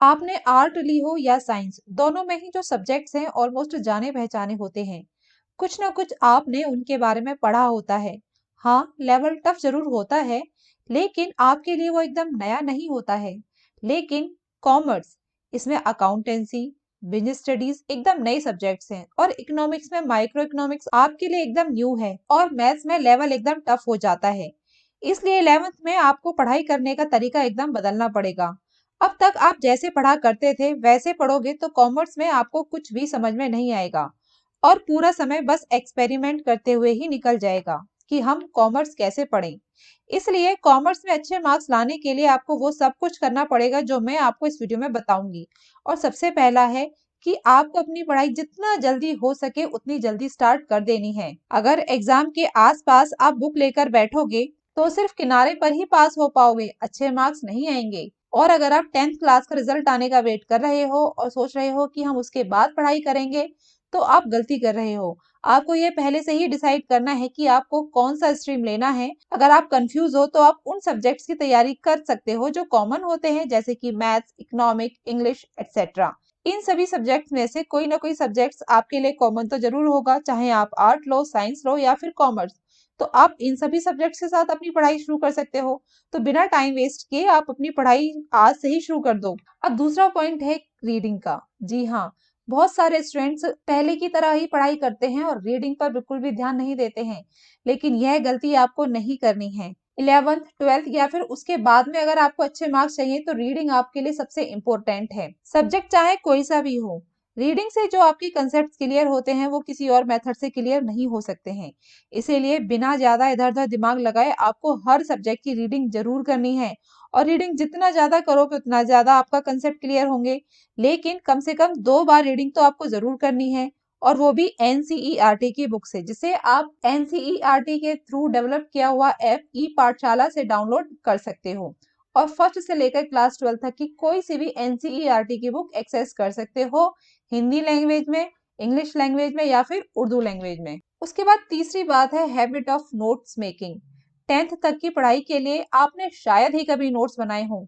आपने आर्ट ली हो या साइंस, दोनों में ही जो सब्जेक्ट्स हैं ऑलमोस्ट जाने पहचाने होते हैं। कुछ ना कुछ आपने उनके बारे में पढ़ा होता है। हाँ, लेवल टफ जरूर होता है, लेकिन आपके लिए वो एकदम नया नहीं होता है। लेकिन कॉमर्स, इसमें अकाउंटेंसी, बिजनेस स्टडीज एकदम नए सब्जेक्ट्स हैं, और इकोनॉमिक्स में माइक्रो इकोनॉमिक्स आपके लिए एकदम न्यू है, और मैथ्स में लेवल एकदम टफ हो जाता है। इसलिए 11th में आपको पढ़ाई करने का तरीका एकदम बदलना पड़ेगा। अब तक आप जैसे पढ़ा करते थे वैसे पढ़ोगे तो कॉमर्स में आपको कुछ भी समझ में नहीं आएगा, और पूरा समय बस एक्सपेरिमेंट करते हुए ही निकल जाएगा कि हम कॉमर्स कैसे पढ़ें। इसलिए कॉमर्स में अच्छे मार्क्स लाने के लिए आपको वो सब कुछ करना पड़ेगा जो मैं आपको इस वीडियो में बताऊंगी। और सबसे पहला है कि आपको अपनी पढ़ाई जितना जल्दी हो सके उतनी जल्दी स्टार्ट कर देनी है। अगर एग्जाम के आसपास आप बुक लेकर बैठोगे तो सिर्फ किनारे पर ही पास हो पाओगे, अच्छे मार्क्स नहीं आएंगे। और अगर आप 10th क्लास का रिजल्ट आने का वेट कर रहे हो और सोच रहे हो कि हम उसके बाद पढ़ाई करेंगे, तो आप गलती कर रहे हो। आपको ये पहले से ही डिसाइड करना है कि आपको कौन सा स्ट्रीम लेना है। अगर आप कंफ्यूज हो तो आप उन सब्जेक्ट्स की तैयारी कर सकते हो जो कॉमन होते हैं, जैसे कि मैथ्स, इकोनॉमिक, इंग्लिश एक्सेट्रा। इन सभी सब्जेक्ट्स में से कोई ना कोई सब्जेक्ट्स आपके लिए कॉमन तो जरूर होगा, चाहे आप आर्ट लो, साइंस लो या फिर कॉमर्स। तो आप इन सभी सब्जेक्ट्स के साथ अपनी पढ़ाई शुरू कर सकते हो। तो बिना टाइम वेस्ट किए आप अपनी पढ़ाई आज से ही शुरू कर दो। अब दूसरा पॉइंट है रीडिंग का। जी हाँ, बहुत सारे स्टूडेंट्स पहले की तरह ही पढ़ाई करते हैं और रीडिंग पर बिल्कुल भी ध्यान नहीं देते हैं, लेकिन यह गलती आपको नहीं करनी है। 11th 12th या फिर उसके बाद में अगर आपको अच्छे मार्क्स चाहिए तो रीडिंग आपके लिए सबसे इम्पोर्टेंट है, सब्जेक्ट चाहे कोई सा भी हो। रीडिंग से जो आपके कंसेप्ट क्लियर होते हैं वो किसी और मेथड से क्लियर नहीं हो सकते हैं। इसीलिए बिना ज्यादा इधर उधर दिमाग लगाए आपको हर सब्जेक्ट की रीडिंग जरूर करनी है। और रीडिंग जितना ज्यादा करोगे उतना ज्यादा आपका कंसेप्ट क्लियर होंगे। लेकिन कम से कम 2 बार रीडिंग तो आपको जरूर करनी है, और वो भी एनसीईआरटी की बुक से, जिसे आप एनसीईआरटी के थ्रू डेवलप किया हुआ ऐप ई पाठशाला से डाउनलोड कर सकते हो। और फर्स्ट से लेकर क्लास 12 तक की कोई सी भी एनसीईआरटी की बुक एक्सेस कर सकते हो, हिंदी लैंग्वेज में, इंग्लिश लैंग्वेज में या फिर उर्दू लैंग्वेज में। उसके बाद तीसरी बात है habit of notes making. 10th तक की पढ़ाई के लिए आपने शायद ही कभी नोट्स बनाए हों,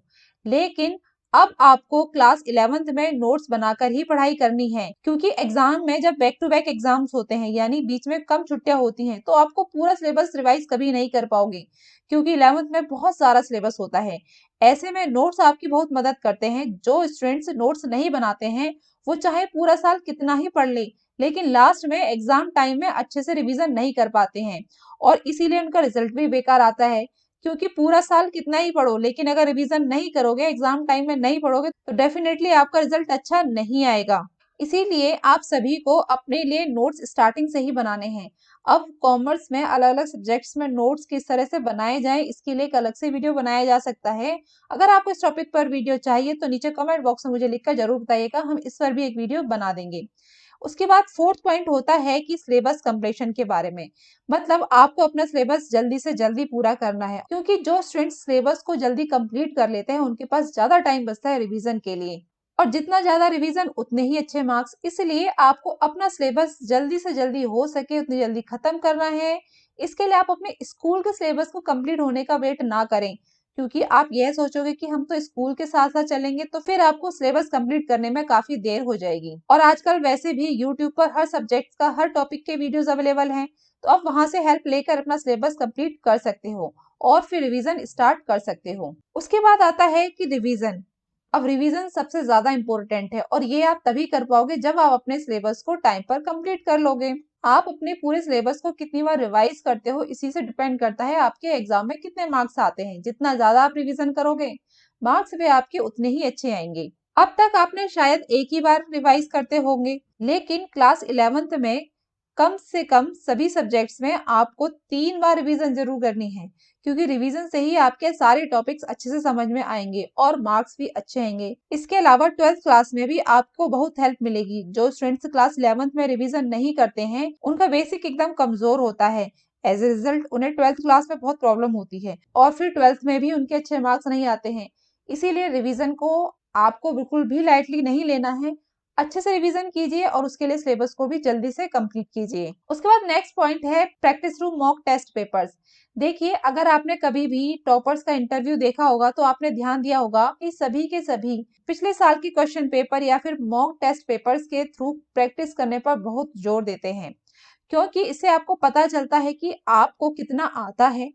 लेकिन अब आपको क्लास 11th में नोट्स बनाकर ही पढ़ाई करनी है, क्योंकि एग्जाम में जब बैक टू बैक एग्जाम्स होते हैं, यानी बीच में कम छुट्टियां होती हैं, तो आपको पूरा सिलेबस रिवाइज कभी नहीं कर पाओगे, क्योंकि 11th में बहुत सारा सिलेबस होता है। ऐसे में नोट्स आपकी बहुत मदद करते हैं। जो स्टूडेंट्स नोट्स नहीं बनाते हैं वो चाहे पूरा साल कितना ही पढ़ ले, लेकिन लास्ट में एग्जाम टाइम में अच्छे से रिवीजन नहीं कर पाते हैं, और इसीलिए उनका रिजल्ट भी बेकार आता है। क्योंकि पूरा साल कितना ही पढ़ो, लेकिन अगर रिवीजन नहीं करोगे, एग्जाम टाइम में नहीं पढ़ोगे, तो डेफिनेटली आपका रिजल्ट अच्छा नहीं आएगा। इसीलिए आप सभी को अपने लिए नोट्स स्टार्टिंग से ही बनाने हैं। अब कॉमर्स में अलग अलग सब्जेक्ट्स में नोट्स किस तरह से बनाए जाएं, इसके लिए एक अलग से वीडियो बनाया जा सकता है। अगर आपको इस टॉपिक पर वीडियो चाहिए तो नीचे कमेंट बॉक्स में मुझे लिखकर जरूर बताइएगा, हम इस पर भी एक वीडियो बना देंगे। उसके बाद फोर्थ पॉइंट होता है कि सिलेबस कंप्लीशन के बारे में। मतलब आपको अपना सिलेबस जल्दी से जल्दी पूरा करना है, क्योंकि जो स्टूडेंट्स सिलेबस को जल्दी कंप्लीट कर लेते हैं उनके पास ज्यादा टाइम बचता है रिवीजन के लिए, और जितना ज्यादा रिवीजन उतने ही अच्छे मार्क्स। इसलिए आपको अपना सिलेबस जल्दी से जल्दी हो सके उतनी जल्दी खत्म करना है। इसके लिए आप अपने स्कूल के सिलेबस को कंप्लीट होने का वेट ना करें, क्योंकि आप यह सोचोगे कि हम तो स्कूल के साथ साथ चलेंगे, तो फिर आपको सिलेबस कंप्लीट करने में काफी देर हो जाएगी। और आजकल वैसे भी यूट्यूब पर हर सब्जेक्ट का, हर टॉपिक के वीडियोस अवेलेबल हैं, तो आप वहां से हेल्प लेकर अपना सिलेबस कंप्लीट कर सकते हो और फिर रिवीजन स्टार्ट कर सकते हो। उसके बाद आता है कि रिवीजन। अब रिवीजन सबसे ज्यादा इंपॉर्टेंट है, और ये आप तभी कर पाओगे जब आप अपने सिलेबस को टाइम पर कंप्लीट कर लोगे। आप अपने पूरे सिलेबस को कितनी बार रिवाइज करते हो, इसी से डिपेंड करता है आपके एग्जाम में कितने मार्क्स आते हैं। जितना ज्यादा आप रिवीजन करोगे, मार्क्स भी आपके उतने ही अच्छे आएंगे। अब तक आपने शायद एक ही बार रिवाइज करते होंगे, लेकिन क्लास 11th में कम से कम सभी सब्जेक्ट्स में आपको 3 बार रिवीजन जरूर करनी है, क्योंकि रिवीजन से ही आपके सारे टॉपिक्स अच्छे से समझ में आएंगे और मार्क्स भी अच्छे आएंगे। इसके अलावा 12th क्लास में भी आपको बहुत हेल्प मिलेगी। जो स्टूडेंट्स क्लास 11th में रिवीजन नहीं करते हैं उनका बेसिक एकदम कमजोर होता है, एज ए रिजल्ट उन्हें 12th क्लास में बहुत प्रॉब्लम होती है, और फिर 12th में भी उनके अच्छे मार्क्स नहीं आते हैं। इसीलिए रिवीजन को आपको बिल्कुल भी लाइटली नहीं लेना है। अच्छे से रिवीजन कीजिए और उसके लिए सिलेबस को भी जल्दी से कंप्लीट कीजिए। उसके बाद नेक्स्ट पॉइंट है practice through mock test papers. देखिए, अगर आपने कभी भी टॉपर्स का इंटरव्यू देखा होगा तो आपने ध्यान दिया होगा कि सभी के सभी पिछले साल की क्वेश्चन पेपर या फिर मॉक टेस्ट पेपर्स के थ्रू प्रैक्टिस करने पर बहुत जोर देते हैं, क्योंकि इससे आपको पता चलता है कि आपको कितना आता है,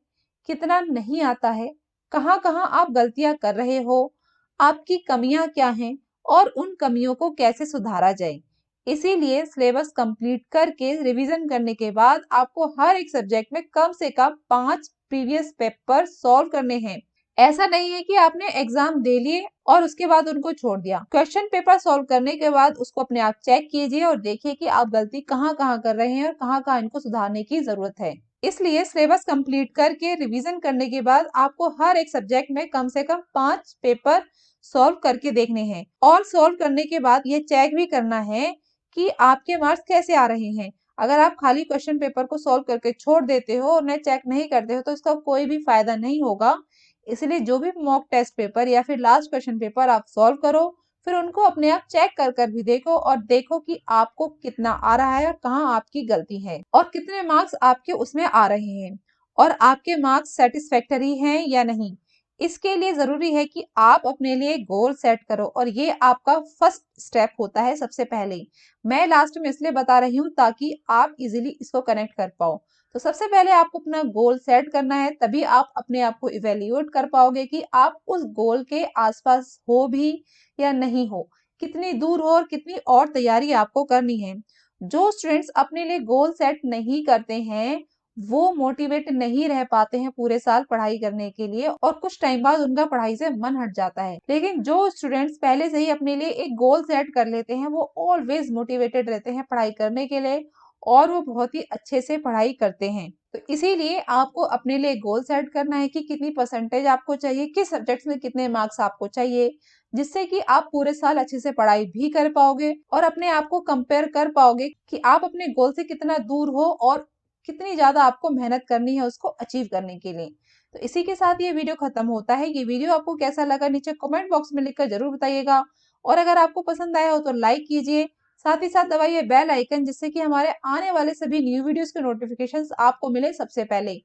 कितना नहीं आता है, कहाँ-कहाँ आप गलतियां कर रहे हो, आपकी कमियां क्या हैं और उन कमियों को कैसे सुधारा जाए। इसीलिए सिलेबस कंप्लीट करके रिवीजन करने के बाद आपको हर एक सब्जेक्ट में कम से कम 5 प्रीवियस पेपर सॉल्व करने हैं। ऐसा नहीं है कि आपने एग्जाम दे लिए और उसके बाद उनको छोड़ दिया। क्वेश्चन पेपर सॉल्व करने के बाद उसको अपने आप चेक कीजिए और देखिए कि आप गलती कहाँ-कहाँ कर रहे हैं और कहाँ-कहाँ इनको सुधारने की जरूरत है। इसलिए सिलेबस कंप्लीट करके रिवीजन करने के बाद आपको हर एक सब्जेक्ट में कम से कम 5 पेपर सॉल्व करके देखने हैं और सॉल्व करने के बाद ये चेक भी करना है कि आपके मार्क्स कैसे आ रहे हैं। अगर आप खाली क्वेश्चन पेपर को सॉल्व करके छोड़ देते हो और उन्हें चेक नहीं करते हो तो इसका कोई भी फायदा नहीं होगा। इसलिए जो भी मॉक टेस्ट पेपर या फिर लास्ट क्वेश्चन पेपर आप सॉल्व करो, फिर उनको अपने आप चेक कर कर भी देखो और देखो कि आपको कितना आ रहा है और कहाँ आपकी गलती है और कितने मार्क्स आपके उसमें आ रहे हैं और आपके मार्क्स सेटिस्फैक्टरी हैं या नहीं। इसके लिए जरूरी है कि आप अपने लिए गोल सेट करो और ये आपका फर्स्ट स्टेप होता है सबसे पहले। मैं लास्ट में इसलिए बता रही हूँ ताकि आप इजीली इसको कनेक्ट कर पाओ। तो सबसे पहले आपको अपना गोल सेट करना है, तभी आप अपने आप को इवेल्युएट कर पाओगे कि आप उस गोल के आसपास हो भी या नहीं हो, कितनी दूर हो और कितनी और तैयारी आपको करनी है। जो स्टूडेंट्स अपने लिए गोल सेट नहीं करते हैं वो मोटिवेट नहीं रह पाते हैं पूरे साल पढ़ाई करने के लिए और कुछ टाइम बाद उनका पढ़ाई से मन हट जाता है। लेकिन जो स्टूडेंट्स पहले से ही अपने लिए एक गोल सेट कर लेते हैं वो ऑलवेज मोटिवेटेड रहते हैं पढ़ाई करने के लिए और वो बहुत ही अच्छे से पढ़ाई करते हैं। तो इसीलिए आपको अपने लिए गोल सेट करना है कि कितनी परसेंटेज आपको चाहिए, किस सब्जेक्ट्स में कितने मार्क्स आपको चाहिए, जिससे कि आप पूरे साल अच्छे से पढ़ाई भी कर पाओगे और अपने आप को कंपेयर कर पाओगे कि आप अपने गोल से कितना दूर हो और कितनी ज्यादा आपको मेहनत करनी है उसको अचीव करने के लिए। तो इसी के साथ ये वीडियो खत्म होता है। ये वीडियो आपको कैसा लगा नीचे कमेंट बॉक्स में लिखकर जरूर बताइएगा और अगर आपको पसंद आया हो तो लाइक कीजिए, साथ ही साथ दबाइए बेल आइकन जिससे कि हमारे आने वाले सभी न्यू वीडियोस के नोटिफिकेशंस आपको मिले सबसे पहले।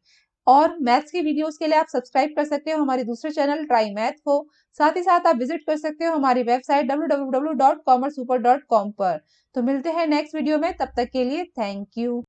और मैथ्स की वीडियोस के लिए आप सब्सक्राइब कर सकते हो हमारे दूसरे चैनल ट्राई मैथ को। साथ ही साथ आप विजिट कर सकते हो हमारी वेबसाइट www.commerceuper.com पर। तो मिलते हैं नेक्स्ट वीडियो में, तब तक के लिए थैंक यू।